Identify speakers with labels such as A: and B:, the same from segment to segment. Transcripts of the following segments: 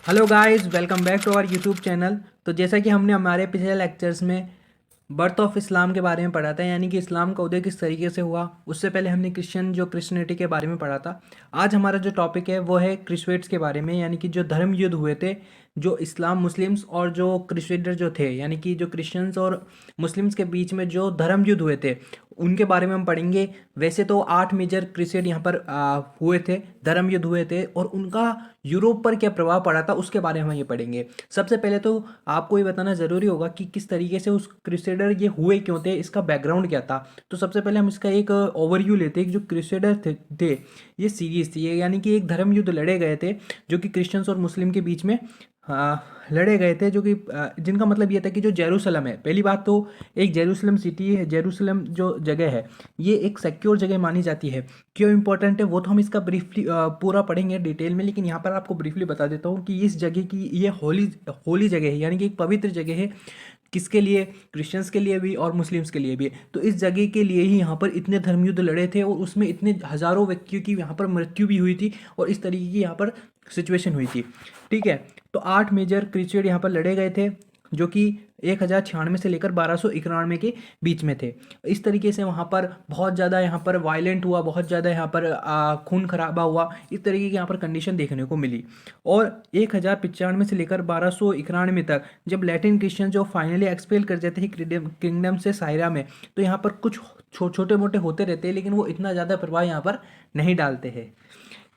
A: Hello guys, welcome back to our YouTube channel. तो जैसा कि हमने हमारे पिछले लेक्चर्स में बर्थ ऑफ इस्लाम के बारे में पढ़ा था, यानी कि इस्लाम का उदय किस तरीके से हुआ। उससे पहले हमने क्रिश्चियनिटी के बारे में पढ़ा था। आज हमारा जो टॉपिक है वो है क्रिसवेट्स के बारे में, यानी कि जो धर्म युद्ध हुए थे, जो इस्लाम मुस्लिम्स और जो क्रिसवेडर जो थे, यानी कि जो क्रिश्चियंस और मुस्लिम्स के बीच में जो धर्म युद्ध हुए थे उनके बारे में हम पढ़ेंगे। वैसे तो 8 मेजर क्रिसेड यहाँ पर हुए थे, धर्म युद्ध हुए थे, और उनका यूरोप पर क्या प्रभाव पड़ा था उसके बारे में हम ये पढ़ेंगे। सबसे पहले तो आपको ये बताना ज़रूरी होगा कि किस तरीके से उस क्रूसेडर ये हुए क्यों थे, इसका बैकग्राउंड क्या था। तो सबसे पहले हम इसका एक ओवरव्यू लेते हैं कि जो क्रूसेडर थे ये सीरीज थी, ये यानी कि एक धर्म युद्ध लड़े गए थे जो कि क्रिश्चियंस और मुस्लिम के बीच में लड़े गए थे, जो कि जिनका मतलब ये था कि जो जेरूसलम है, पहली बात तो एक जेरूसलम सिटी है, जेरूसलम जो जगह है ये एक सिक्योर जगह मानी जाती है। क्यों इंपॉर्टेंट है वो तो हम इसका ब्रीफली पूरा पढ़ेंगे डिटेल में, लेकिन यहाँ पर आपको ब्रीफली बता देता हूँ कि इस जगह की ये होली होली जगह है, यानी कि एक पवित्र जगह है। किसके लिए? क्रिश्चियंस के लिए भी और मुस्लिम्स के लिए भी। तो इस जगह के लिए ही यहाँ पर इतने धर्मयुद्ध लड़े थे और उसमें इतने हजारों व्यक्तियों की यहाँ पर मृत्यु भी हुई थी और इस तरीके की यहाँ पर सिचुएशन हुई थी। ठीक है, तो 8 मेजर क्रूसेड यहाँ पर लड़े गए थे जो कि 1096 से लेकर 1291 के बीच में थे। इस तरीके से वहाँ पर बहुत ज़्यादा यहाँ पर वायलेंट हुआ, बहुत ज़्यादा यहाँ पर खून खराबा हुआ, इस तरीके की यहाँ पर कंडीशन देखने को मिली। और 1095 से लेकर 1291 तक जब लैटिन क्रिश्चियन जो फाइनली एक्सपेल कर जाते हैं किंगडम से सायरा में, तो यहाँ पर कुछ छोटे मोटे होते रहते हैं, लेकिन वो इतना ज़्यादा प्रभाव यहाँ पर नहीं डालते हैं।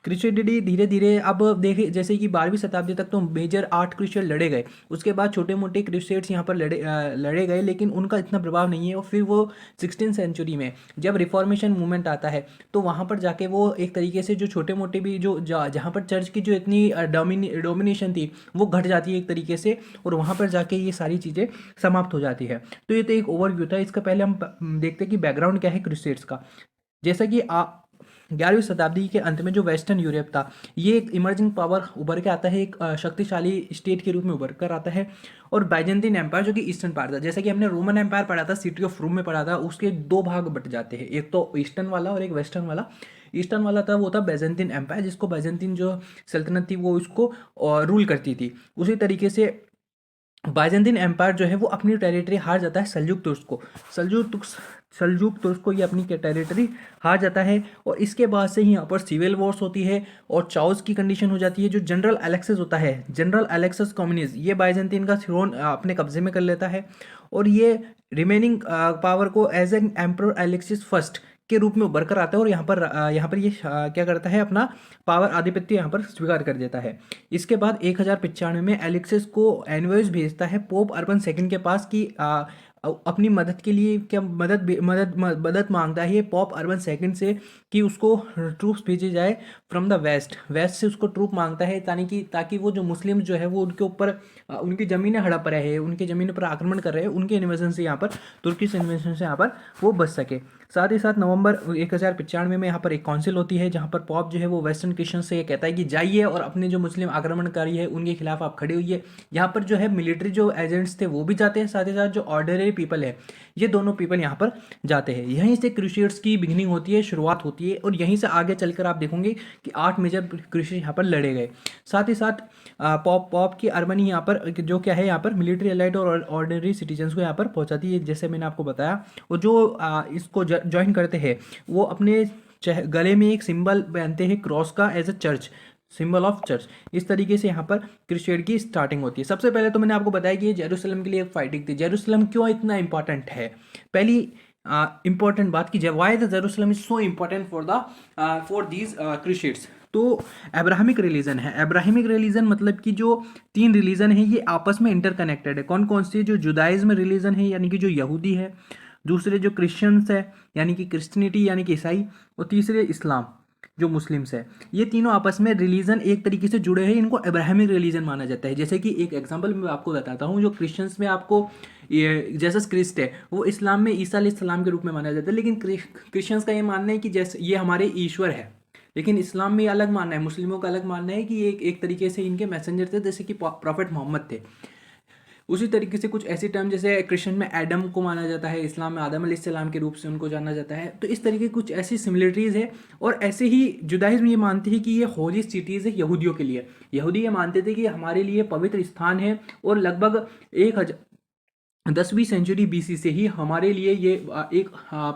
A: क्रिश्चियनिटी धीरे धीरे अब देखे जैसे कि 12वीं शताब्दी तक तो मेजर 8 क्रूसेड लड़े गए, उसके बाद छोटे मोटे क्रूसेड्स यहाँ पर लड़े गए, लेकिन उनका इतना प्रभाव नहीं है। और फिर वो 16th सेंचुरी में जब रिफॉर्मेशन मूवमेंट आता है तो वहाँ पर जाके वो एक तरीके से जो छोटे मोटे भी जो जहाँ पर चर्च की जो इतनी डोमिनेशन थी वो घट जाती है एक तरीके से, और वहाँ पर जाके ये सारी चीज़ें समाप्त हो जाती है। तो ये तो एक ओवरव्यू था। इसका पहले हम देखते हैं कि बैकग्राउंड क्या है क्रूसेड्स का। जैसा कि 11वीं शताब्दी के अंत में जो वेस्टर्न यूरोप था ये एक इमर्जिंग पावर उभर के आता है, एक शक्तिशाली स्टेट के रूप में उभर कर आता है। और बाइजेंटीन एम्पायर जो कि ईस्टर्न पार्ट था, जैसा कि हमने रोमन एम्पायर पढ़ा था, सिटी ऑफ रोम में पढ़ा था, उसके दो भाग बट जाते हैं, एक तो ईस्टर्न वाला और एक वेस्टर्न वाला। ईस्टर्न वाला था वो था बाइजेंटीन एम्पायर, जिसको बाइजेंटीन जो सल्तनत थी वो उसको रूल करती थी। उसी तरीके से बाइजेंटीन एम्पायर जो है वो अपनी टेरिटरी हार जाता है सल्जूक तुर्क को। सल्जूक तुर्क को ये अपनी टेरिटरी हार जाता है, और इसके बाद से ही यहाँ पर सिविल वॉर्स होती है और चाउस की कंडीशन हो जाती है। जो जनरल अलेक्सिस होता है, जनरल अलेक्सिस कम्युनिस, ये बाइजेंटीन का थ्रोन अपने कब्जे में कर लेता है, और ये रिमेनिंग पावर को as an emperor Alexios first के रूप में उभर कर आता है, और यहाँ पर ये क्या करता है, अपना पावर आधिपत्य यहाँ पर स्वीकार कर देता है। इसके बाद 1095 में एलेक्सिस को एनवॉइस भेजता है पोप अर्बन सेकंड के पास कि अपनी मदद के लिए क्या मदद मांगता है ये पोप अर्बन सेकंड से कि उसको ट्रूप्स भेजे जाए फ्रॉम द वेस्ट से उसको ट्रूप मांगता है, ताकि वो जो मुस्लिम जो है वो उनके ऊपर उनकी ज़मीनें हड़प रहे हैं, उनकी ज़मीनों पर आक्रमण कर रहे हैं, उनके इन्वेजन से यहाँ पर तुर्किश इन्वेजन से यहाँ पर वो बच सके। साथ ही साथ नवंबर 1095 में यहाँ पर एक काउंसिल होती है जहाँ पर पॉप जो है वो वेस्टर्न क्रिश्चियन से ये कहता है कि जाइए और अपने जो मुस्लिम आक्रमणकारी है उनके खिलाफ आप खड़े होइए। यहाँ पर जो है मिलिट्री जो एजेंट्स थे वो भी जाते हैं, साथ ही साथ जो ऑर्डिनरी पीपल है ये दोनों पीपल यहाँ पर जाते हैं। यहीं से क्रूसेड्स की बिगिनिंग होती है, शुरुआत होती है, और यहीं से आगे चलकर आप देखोगे कि 8 मेजर क्रूसेड यहाँ पर लड़े गए। साथ ही साथ पॉप की अर्मनी यहाँ पर जो क्या है, यहाँ पर मिलिट्री एलाइट और ऑर्डिनरी सिटीजन्स को यहाँ पर पहुँचाती है, जैसे मैंने आपको बताया। और जो इसको ज्वाइन करते हैं वो अपने गले में एक सिंबल पहनते हैं क्रॉस का, as a church, symbol of church. इस तरीके से यहाँ पर क्रूसेड की स्टार्टिंग होती है। सबसे पहले तो मैंने आपको बताया कि ये जेरूसलम के लिए एक फाइटिंग थी। जेरूसलम क्यों इतना इंपॉर्टेंट है? पहली इंपॉर्टेंट बात की, why the Jerusalem is so important for these crusades. तो अब्राहमिक रिलीजन है। अब्राहमिक रिलीजन मतलब कि जो 3 रिलीजन है ये आपस में इंटरकनेक्टेड है। कौन कौन सी? जो जुदाइज्म रिलीजन है यानी कि जो यहूदी है, दूसरे जो क्रिश्चियंस है यानी कि क्रिश्चियनिटी यानी कि ईसाई, और तीसरे इस्लाम जो मुस्लिम्स है। ये तीनों आपस में रिलीजन एक तरीके से जुड़े हैं, इनको अब्राहमिक रिलीजन माना जाता है। जैसे कि एक एग्जांपल मैं आपको बताता हूँ, जो क्रिश्चियंस में आपको ये जेसस क्रिस्ट है वो इस्लाम में ईसा अलैहिस्सलाम के रूप में माना जाता है, लेकिन क्रिश्चियंस का ये मानना है कि जैसे ये हमारे ईश्वर है। लेकिन इस्लाम में अलग मानना है, मुस्लिमों का अलग मानना है कि ये एक तरीके से इनके मैसेंजर थे, जैसे कि प्रॉफेट मोहम्मद थे। उसी तरीके से कुछ ऐसी टर्म जैसे क्रिश्चियन में एडम को माना जाता है, इस्लाम में आदम अलैहिस्सलाम के रूप से उनको जाना जाता है। तो इस तरीके कुछ ऐसी सिमिलरिटीज़ है। और ऐसे ही जुदाइज्म ये मानती है कि ये होली सिटीज़ है यहूदियों के लिए। यहूदी ये मानते थे कि हमारे लिए पवित्र स्थान है, और लगभग 10वीं सेंचुरी बीसी से ही हमारे लिए ये एक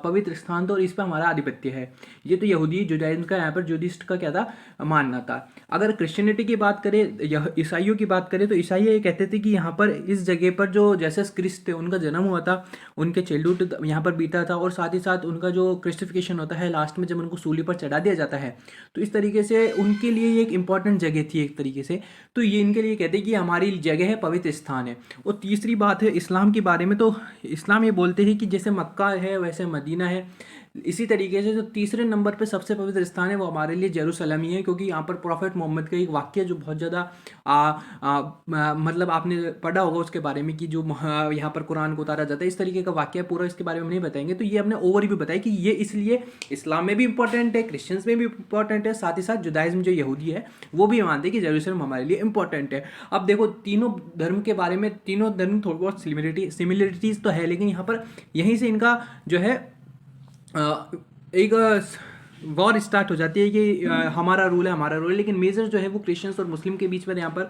A: पवित्र स्थान था और इस पर हमारा आधिपत्य है। ये तो यहूदी जुडाइज्म का, यहाँ पर जुडिस्ट का क्या था, मानना था। अगर क्रिश्चियनिटी की बात करें, यह ईसाइयों की बात करें, तो ईसाई ये कहते थे कि यहाँ पर इस जगह पर जो जैसे क्रिस्ट थे उनका जन्म हुआ था, उनके चाइल्डहुड यहाँ पर बीता था, और साथ ही साथ उनका जो क्रिस्टिफिकेशन होता है लास्ट में जब उनको सूली पर चढ़ा दिया जाता है, तो इस तरीके से उनके लिए ये एक इंपॉर्टेंट जगह थी एक तरीके से। तो ये इनके लिए कहते हैं कि हमारी जगह है, पवित्र स्थान है। और तीसरी बात है इस्लाम के बारे में, तो इस्लाम ये बोलते हैं कि जैसे मक्का है वैसे मदीना है। इसी तरीके से जो तीसरे नंबर पे सबसे पवित्र स्थान है वो हमारे लिए जेरूसलम ही है, क्योंकि यहाँ पर प्रॉफिट मोहम्मद का एक वाक्य जो बहुत ज़्यादा मतलब आपने पढ़ा होगा उसके बारे में, कि जो यहाँ पर कुरान को उतारा जाता है, इस तरीके का वाक्य पूरा इसके बारे में नहीं बताएंगे। तो ये हमने ओवरव्यू बताया कि ये इसलिए इस्लाम में भी इंपॉर्टेंट है, क्रिश्चियंस में भी इंपॉर्टेंट है, साथ ही साथ जुदाइज्म जो यहूदी है वो भी मानते हैं कि जेरूसलम हमारे लिए इंपॉर्टेंट है। अब देखो तीनों धर्म के बारे में, तीनों धर्म थोड़ी बहुत सिमिलरिटीज़ तो है, लेकिन यहाँ पर यहीं से इनका जो है एक वॉर स्टार्ट हो जाती है कि हमारा रूल है, हमारा रूल है। लेकिन मेजर जो है वो क्रिश्चियंस और मुस्लिम के बीच में यहाँ पर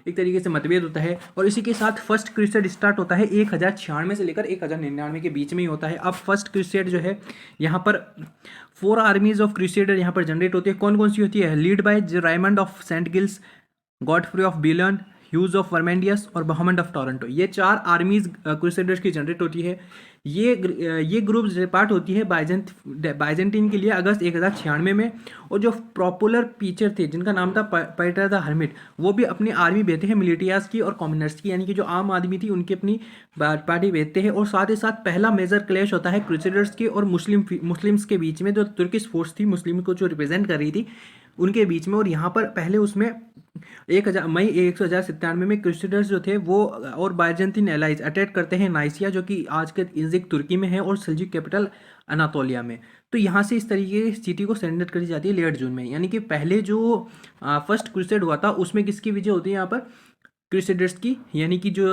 A: एक तरीके से मतभेद होता है। और इसी के साथ फर्स्ट क्रूसेड स्टार्ट होता है 1096 से लेकर 1099 के बीच में ही होता है। अब फर्स्ट क्रूसेड जो है यहाँ पर 4 आर्मीज ऑफ क्रूसेडर यहाँ पर जनरेट होती है। कौन कौन सी होती है? Lead by Raymond of Saint Gilles, Godfrey of Bouillon, Hugh of Vermandois और बहमंड ऑफ टोरंटो। ये 4 आर्मीज क्रूसेडर्स की जनरेट होती है। ये ग्रुप पार्ट होती है बाइजेंटीन के लिए अगस्त 1096 में। और जो पॉपुलर पीचर थे जिनका नाम था पीटर द हर्मिट, वो भी अपनी आर्मी भेजते हैं मिलिटियास की और कॉमनर्स की, यानी कि जो आम आदमी थी उनकी अपनी पार्टी भेजते हैं। और साथ ही साथ पहला मेजर क्लैश होता है क्रूसेडर्स के और मुस्लिम्स के बीच में, जो तुर्किश फोर्स थी मुस्लिम को जो रिप्रेजेंट कर रही थी उनके बीच में। और यहाँ पर पहले उसमें मई 1097 में क्रूसेडर्स जो थे वो और बाइजेंटीन एलाइज अटैक करते हैं नाइसिया, जो कि आज के इजिक तुर्की में है, और सल्जिक कैपिटल अनातोलिया में। तो यहाँ से इस तरीके की सिटी को सरेंडर करी जाती है लेट जून में। यानी कि पहले जो फर्स्ट क्रूसेड हुआ था उसमें किसकी विजय होती है? यहाँ पर क्रूसेडर्स की, यानी कि जो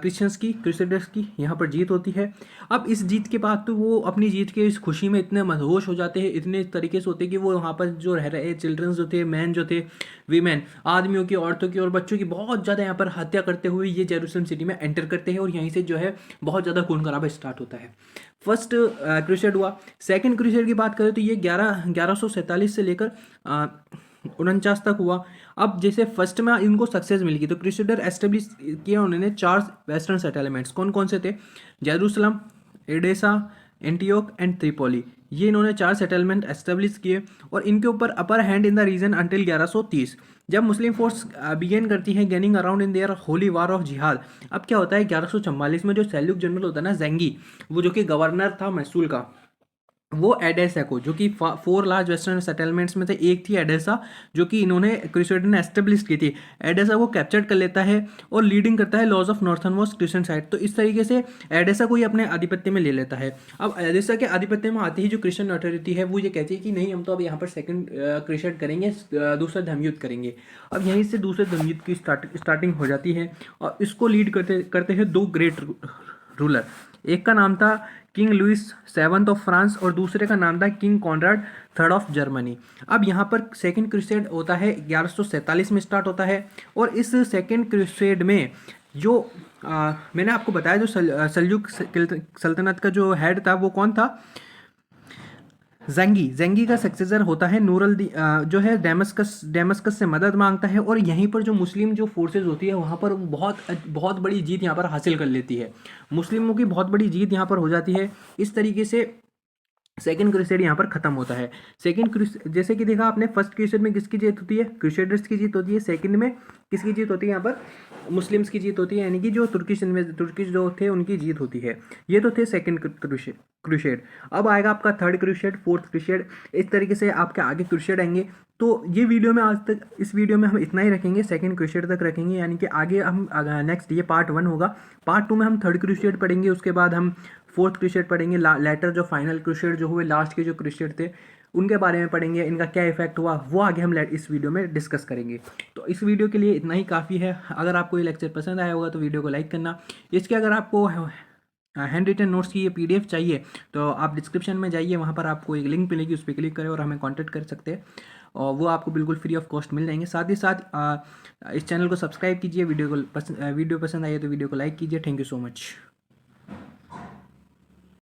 A: क्रिश्चियंस की, क्रूसेडर्स की यहाँ पर जीत होती है। अब इस जीत के बाद तो वो अपनी जीत के इस खुशी में इतने मदहोश हो जाते हैं, इतने तरीके से होते हैं कि वो वहाँ पर जो रह रहे चिल्ड्रंस जो थे, मैन जो थे, वीमेन, आदमियों की, औरतों की और बच्चों की बहुत ज़्यादा यहाँ पर हत्या करते हुए ये जेरूसलम सिटी में एंटर करते हैं। और यहीं से जो है बहुत ज़्यादा खून खराबा स्टार्ट होता है। फर्स्ट क्रूसेड हुआ। सेकेंड क्रूसेड की बात करें तो ये 1147 से लेकर 49 तक हुआ। अब जैसे फर्स्ट में इनको सक्सेस मिल गई तो क्रूसेडर एस्टेब्लिश किया उन्होंने 4 वेस्टर्न सेटलमेंट्स। कौन कौन से थे? Jerusalem, Edessa, Antioch and Tripoli. ये इन्होंने 4 सेटलमेंट एस्टेब्लिश किए और इनके ऊपर upper hand in the region until 1130, जब मुस्लिम फोर्स बिगेन करती है gaining around in their holy war of jihad. अब क्या होता है 1144 में जो सैल्यूक जनरल होता है ना ज़ेंगी, वो जो कि गवर्नर था मैसूल का, वो एडेसा को, जो कि 4 लार्ज वेस्टर्न सेटलमेंट्स में से एक थी एडेसा, जो कि इन्होंने क्रूसेडर ने एस्टेब्लिश की थी, एडेसा को कैप्चर कर लेता है और लीडिंग करता है lords of northern most Christian side. तो इस तरीके से एडेसा को ही अपने आधिपत्य में ले लेता है। अब एडेसा के आधिपत्य में आती ही जो क्रिश्चियन अथॉरिटी है वो ये कहती है कि नहीं, हम तो अब यहाँ पर सेकंड क्रूसेड करेंगे, दूसरा धर्मयुद्ध करेंगे। अब यहीं से दूसरे धर्मयुद्ध की स्टार्टिंग हो जाती है और इसको लीड करते हैं 2 ग्रेट रूलर। एक का नाम था किंग लुइस 7 ऑफ फ्रांस और दूसरे का नाम था किंग कॉनराड 3 ऑफ जर्मनी। अब यहाँ पर सेकंड क्रूसेड होता है 1147 में स्टार्ट होता है। और इस सेकंड क्रूसेड में जो मैंने आपको बताया जो सल्जूक सल्तनत का जो हेड था वो कौन था? ज़ेंगी का सक्सेसर होता है नूर जो है डेमस्कस से मदद मांगता है। और यहीं पर जो मुस्लिम जो फोर्सेज होती है वहाँ पर बहुत बड़ी जीत यहाँ पर हासिल कर लेती है, मुस्लिमों की बहुत बड़ी जीत यहाँ पर हो जाती है। इस तरीके से सेकंड क्रूसेड यहाँ पर खत्म होता है। सेकंड क्रूसेड जैसे कि देखा आपने, फर्स्ट क्रूसेड में किसकी जीत होती है? क्रूसेडर्स की जीत होती है। सेकंड में किसकी जीत होती है? यहाँ पर मुस्लिम्स की जीत होती है, यानी कि जो तुर्किश जो थे उनकी जीत होती है। ये तो थे सेकंड क्रूसेड। अब आएगा आपका थर्ड क्रूसेड, फोर्थ क्रूसेड, इस तरीके से आपके आगे क्रूसेड आएंगे। तो ये वीडियो में आज तक, इस वीडियो में हम इतना ही रखेंगे, सेकंड क्रूसेड तक रखेंगे, यानी कि आगे हम नेक्स्ट ये पार्ट 1 होगा। पार्ट 2 में हम थर्ड क्रूसेड पढ़ेंगे, उसके बाद हम फोर्थ क्रूसेड पढ़ेंगे, लेटर जो फाइनल क्रूसेड जो हुए, लास्ट के जो क्रूसेड थे उनके बारे में पढ़ेंगे, इनका क्या इफेक्ट हुआ वो आगे हम इस वीडियो में डिस्कस करेंगे। तो इस वीडियो के लिए इतना ही काफ़ी है। अगर आपको ये लेक्चर पसंद आया होगा तो वीडियो को लाइक करना। इसके अगर आपको हैंड रिटन नोट्स की ये PDF चाहिए तो आप डिस्क्रिप्शन में जाइए, वहाँ पर आपको एक लिंक मिलेगी, उस पर क्लिक करें और हमें कॉन्टैक्ट कर सकते हैं और वो आपको बिल्कुल फ्री ऑफ कॉस्ट मिल जाएंगे। साथ ही साथ इस चैनल को सब्सक्राइब कीजिए। वीडियो पसंद आई है तो वीडियो को लाइक कीजिए। Thank you so much.